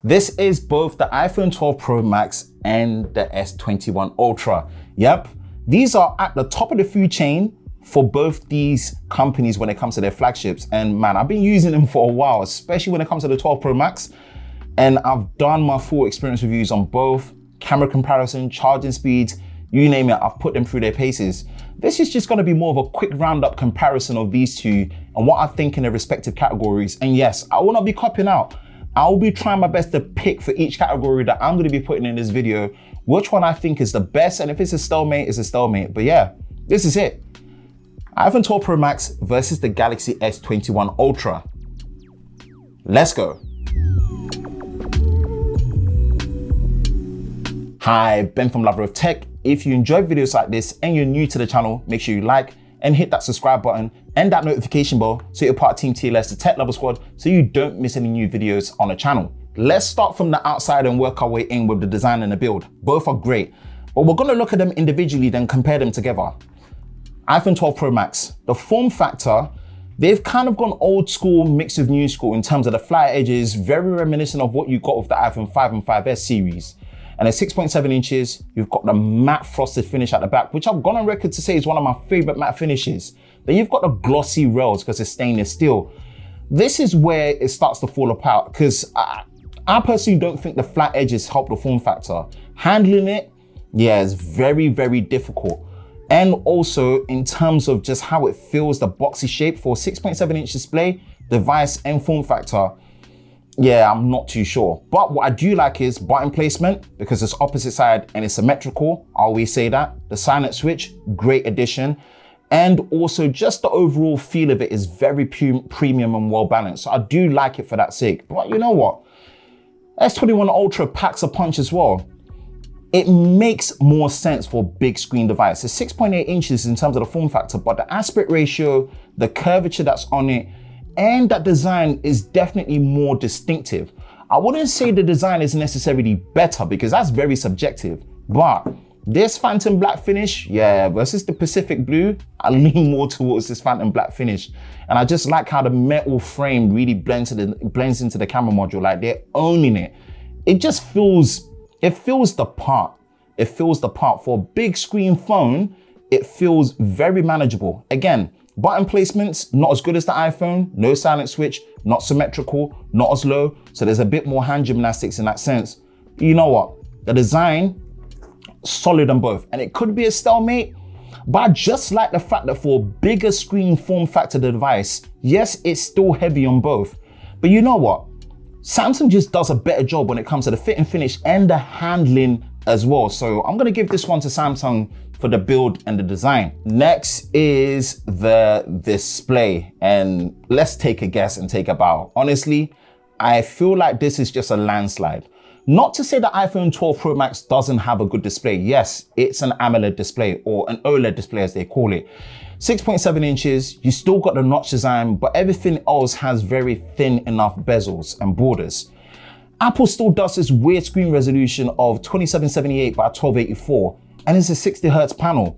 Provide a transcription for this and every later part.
This is both the iPhone 12 Pro Max and the S21 Ultra. Yep, these are at the top of the food chain for both these companies when it comes to their flagships. And man, I've been using them for a while, especially when it comes to the 12 Pro Max. And I've done my full experience reviews on both, camera comparison, charging speeds, you name it, I've put them through their paces. This is just gonna be more of a quick roundup comparison of these two and what I think in their respective categories. And yes, I will not be copying out. I'll be trying my best to pick for each category that I'm gonna be putting in this video, which one I think is the best, and if it's a stalemate, it's a stalemate. But yeah, this is it. iPhone 12 Pro Max versus the Galaxy S21 Ultra. Let's go. Hi, Ben from Lover of Tech. If you enjoy videos like this and you're new to the channel, make sure you like and hit that subscribe button and that notification bell so you're part of Team TLS, the Tech Lover Squad, so you don't miss any new videos on the channel. Let's start from the outside and work our way in with the design and the build. Both are great, but we're gonna look at them individually, then compare them together. iPhone 12 Pro Max, the form factor, they've kind of gone old school mixed with new school in terms of the flat edges, very reminiscent of what you got with the iPhone 5 and 5S series. And at 6.7 inches, you've got the matte frosted finish at the back, which I've gone on record to say is one of my favorite matte finishes. Then you've got the glossy rails because it's stainless steel. This is where it starts to fall apart because I personally don't think the flat edges help the form factor. Handling it, yeah, it's very, very difficult. And also in terms of just how it feels, the boxy shape for a 6.7 inch display, device and form factor, yeah, I'm not too sure. But what I do like is button placement because it's opposite side and it's symmetrical. I always say that. The silent switch, great addition. And also just the overall feel of it is very premium and well balanced. So I do like it for that sake. But you know what? S21 Ultra packs a punch as well. It makes more sense for a big screen device. It's 6.8 inches in terms of the form factor, but the aspect ratio, the curvature that's on it, and that design is definitely more distinctive. I wouldn't say the design is necessarily better because that's very subjective, but this phantom black finish, yeah, versus the Pacific blue, I lean more towards this phantom black finish. And I just like how the metal frame really blends into the camera module, like they're owning it. It just feels, it feels the part. It feels the part. For a big screen phone, it feels very manageable. Again, button placements, not as good as the iPhone, no silent switch, not symmetrical, not as low. So there's a bit more hand gymnastics in that sense. But you know what? The design, solid on both. And it could be a stalemate, but I just like the fact that for a bigger screen form factor device, yes, it's still heavy on both. But you know what? Samsung just does a better job when it comes to the fit and finish and the handling as well. So I'm gonna give this one to Samsung for the build and the design. Next is the display, and let's take a guess and take a bow. Honestly, I feel like this is just a landslide. Not to say the iPhone 12 Pro Max doesn't have a good display. Yes, it's an AMOLED display or an OLED display as they call it. 6.7 inches, you still got the notch design, but everything else has very thin enough bezels and borders. Apple still does this weird screen resolution of 2778 by 1284. And it's a 60 Hertz panel.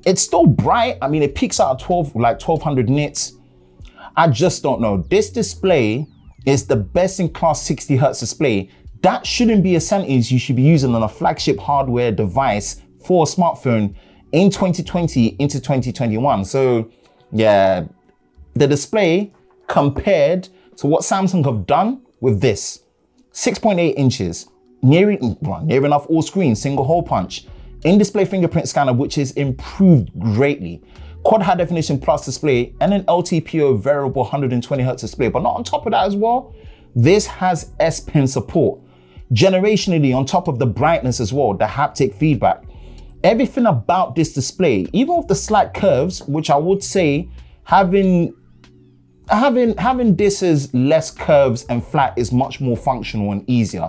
It's still bright. I mean, it peaks out at 1200 nits. I just don't know. This display is the best in class 60 Hertz display. That shouldn't be a sentence you should be using on a flagship hardware device for a smartphone in 2020 into 2021. So yeah, the display compared to what Samsung have done with this, 6.8 inches, near enough all screen, single hole punch, in-display fingerprint scanner, which is improved greatly. Quad high definition plus display and an LTPO variable 120 Hertz display. But not on top of that as well, this has S Pen support. Generationally, on top of the brightness as well, the haptic feedback. Everything about this display, even with the slight curves, which I would say having this as less curves and flat is much more functional and easier.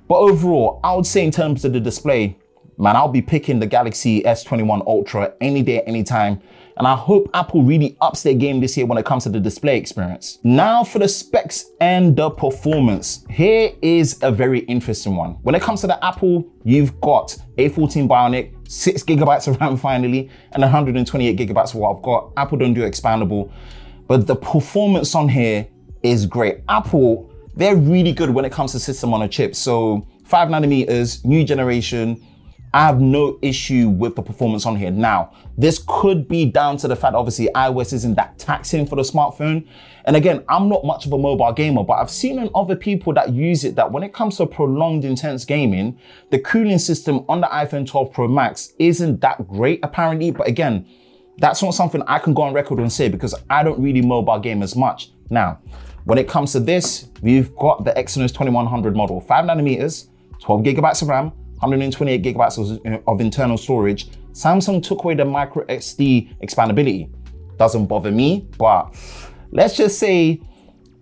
But overall, I would say in terms of the display, man, I'll be picking the Galaxy S21 Ultra any day, anytime. And I hope Apple really ups their game this year when it comes to the display experience. Now for the specs and the performance. Here is a very interesting one. When it comes to the Apple, you've got A14 Bionic, 6 GB of RAM finally, and 128 GB of what I've got. Apple don't do expandable, but the performance on here is great. Apple, they're really good when it comes to system on a chip. So 5nm, new generation, I have no issue with the performance on here. Now, this could be down to the fact, obviously, iOS isn't that taxing for the smartphone. And again, I'm not much of a mobile gamer, but I've seen in other people that use it that when it comes to prolonged, intense gaming, the cooling system on the iPhone 12 Pro Max isn't that great, apparently. But again, that's not something I can go on record and say because I don't really mobile game as much. Now, when it comes to this, we've got the Exynos 2100 model, 5nm, 12GB of RAM, 128GB of internal storage. Samsung took away the micro SD expandability. Doesn't bother me, but let's just say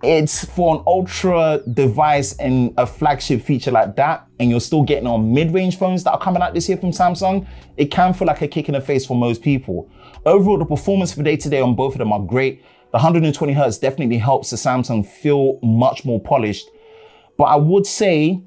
it's for an ultra device and a flagship feature like that, and you're still getting on mid-range phones that are coming out this year from Samsung, it can feel like a kick in the face for most people. Overall, the performance for day-to-day on both of them are great. The 120Hz definitely helps the Samsung feel much more polished. But I would say,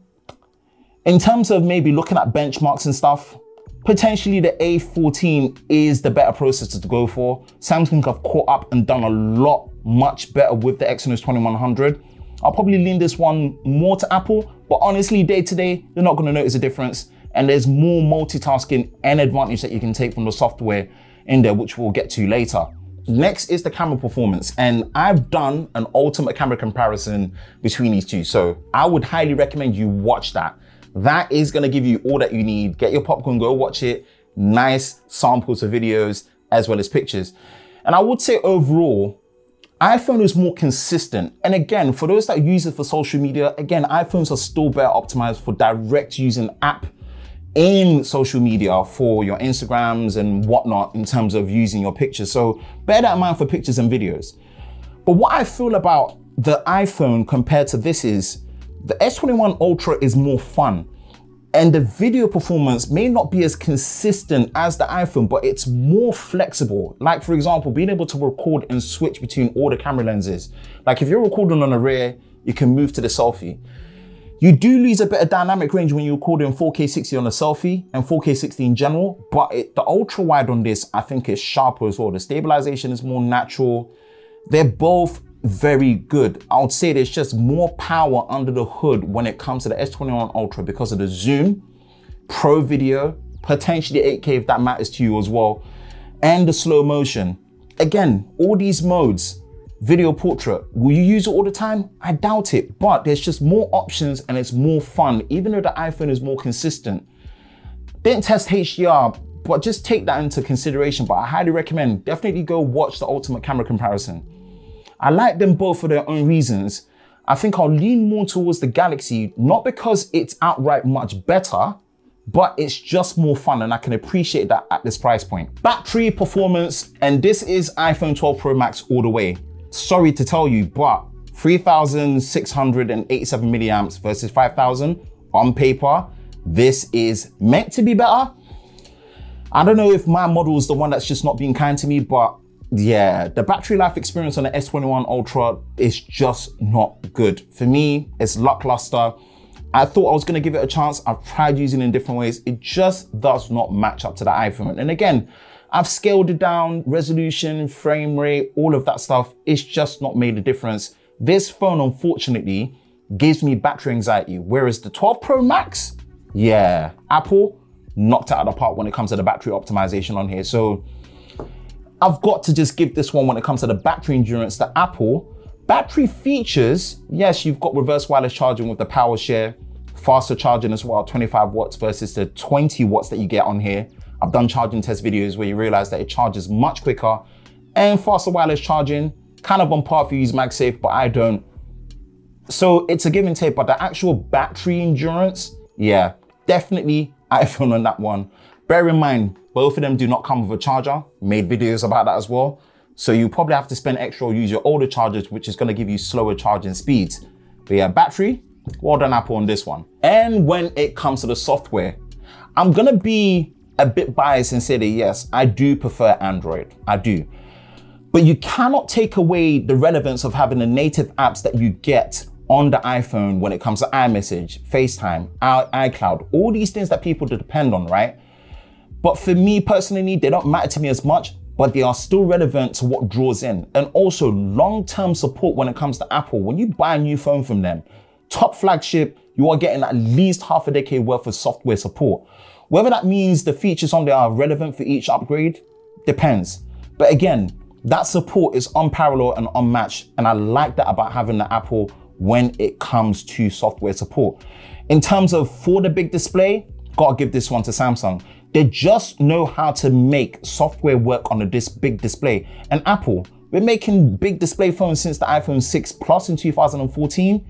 in terms of maybe looking at benchmarks and stuff, potentially the A14 is the better processor to go for. Samsung have caught up and done a lot much better with the Exynos 2100. I'll probably lean this one more to Apple, but honestly, day to day, you're not gonna notice a difference. And there's more multitasking and advantage that you can take from the software in there, which we'll get to later. Next is the camera performance, and I've done an ultimate camera comparison between these two. So I would highly recommend you watch that. That is gonna give you all that you need. Get your popcorn, go watch it. Nice samples of videos as well as pictures. And I would say overall, iPhone is more consistent. And again, for those that use it for social media, again, iPhones are still better optimized for direct using app in social media for your Instagrams and whatnot in terms of using your pictures. So bear that in mind for pictures and videos. But what I feel about the iPhone compared to this is the S21 Ultra is more fun. And the video performance may not be as consistent as the iPhone, but it's more flexible. Like for example, being able to record and switch between all the camera lenses. Like if you're recording on a rear, you can move to the selfie. You do lose a bit of dynamic range when you record in 4K 60 on a selfie and 4K 60 in general, but the ultra wide on this, I think is sharper as well. The stabilization is more natural. They're both very good. I would say there's just more power under the hood when it comes to the S21 Ultra because of the zoom, pro video, potentially 8K if that matters to you as well, and the slow motion. Again, all these modes, video portrait, will you use it all the time? I doubt it, but there's just more options and it's more fun, even though the iPhone is more consistent. Didn't test HDR, but just take that into consideration, but I highly recommend, definitely go watch the ultimate camera comparison. I like them both for their own reasons. I think I'll lean more towards the Galaxy, not because it's outright much better, but it's just more fun and I can appreciate that at this price point. Battery performance, and this is iPhone 12 Pro Max all the way. Sorry to tell you, but 3,687 milliamps versus 5,000 on paper, this is meant to be better. I don't know if my model is the one that's just not being kind to me, but yeah, the battery life experience on the S21 Ultra is just not good. For me, it's lackluster. I thought I was gonna give it a chance. I've tried using it in different ways. It just does not match up to the iPhone. And again, I've scaled it down, resolution, frame rate, all of that stuff. It's just not made a difference. This phone, unfortunately, gives me battery anxiety, whereas the 12 Pro Max, yeah, Apple knocked it out of the park when it comes to the battery optimization on here. So I've got to just give this one when it comes to the battery endurance to Apple. Battery features, yes, you've got reverse wireless charging with the power share, faster charging as well, 25 watts versus the 20 watts that you get on here. I've done charging test videos where you realize that it charges much quicker, and faster wireless charging, kind of on par if you use MagSafe, but I don't. So it's a give and take, but the actual battery endurance, yeah, definitely iPhone on that one. Bear in mind, both of them do not come with a charger. Made videos about that as well. So you probably have to spend extra or use your older chargers, which is gonna give you slower charging speeds. But yeah, battery, well done Apple on this one. And when it comes to the software, I'm gonna be a bit biased and say that yes, I do prefer Android, I do. But you cannot take away the relevance of having the native apps that you get on the iPhone when it comes to iMessage, FaceTime, iCloud, all these things that people depend on, right? But for me personally, they don't matter to me as much, but they are still relevant to what draws in. And also long-term support when it comes to Apple. When you buy a new phone from them, top flagship, you are getting at least half a decade worth of software support. Whether that means the features on there are relevant for each upgrade, depends. But again, that support is unparalleled and unmatched. And I like that about having the Apple when it comes to software support. In terms of for the big display, gotta give this one to Samsung. They just know how to make software work on this big display. And Apple, we're making big display phones since the iPhone 6 Plus in 2014.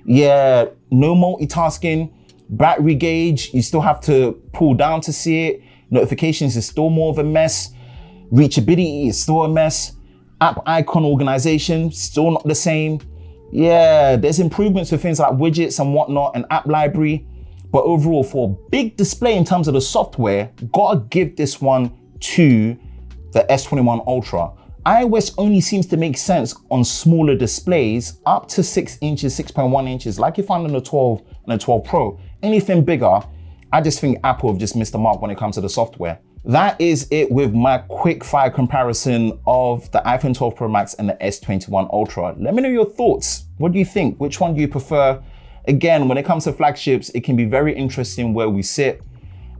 Yeah, no multitasking, battery gauge, you still have to pull down to see it. Notifications is still more of a mess. Reachability is still a mess. App icon organization, still not the same. Yeah, there's improvements with things like widgets and whatnot and app library. But overall, for a big display in terms of the software, gotta give this one to the S21 Ultra. iOS only seems to make sense on smaller displays up to 6 inches, 6.1 inches, like you find on the 12 and the 12 Pro. Anything bigger, I just think Apple have just missed the mark when it comes to the software. That is it with my quick fire comparison of the iPhone 12 Pro Max and the S21 Ultra. Let me know your thoughts. What do you think? Which one do you prefer? Again, when it comes to flagships, it can be very interesting where we sit.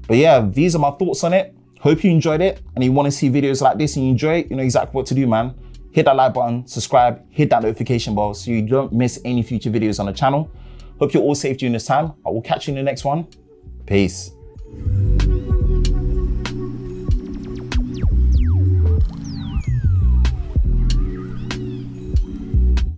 But yeah, these are my thoughts on it. Hope you enjoyed it. And you want to see videos like this and you enjoy it, you know exactly what to do, man. Hit that like button, subscribe, hit that notification bell so you don't miss any future videos on the channel. Hope you're all safe during this time. I will catch you in the next one. Peace.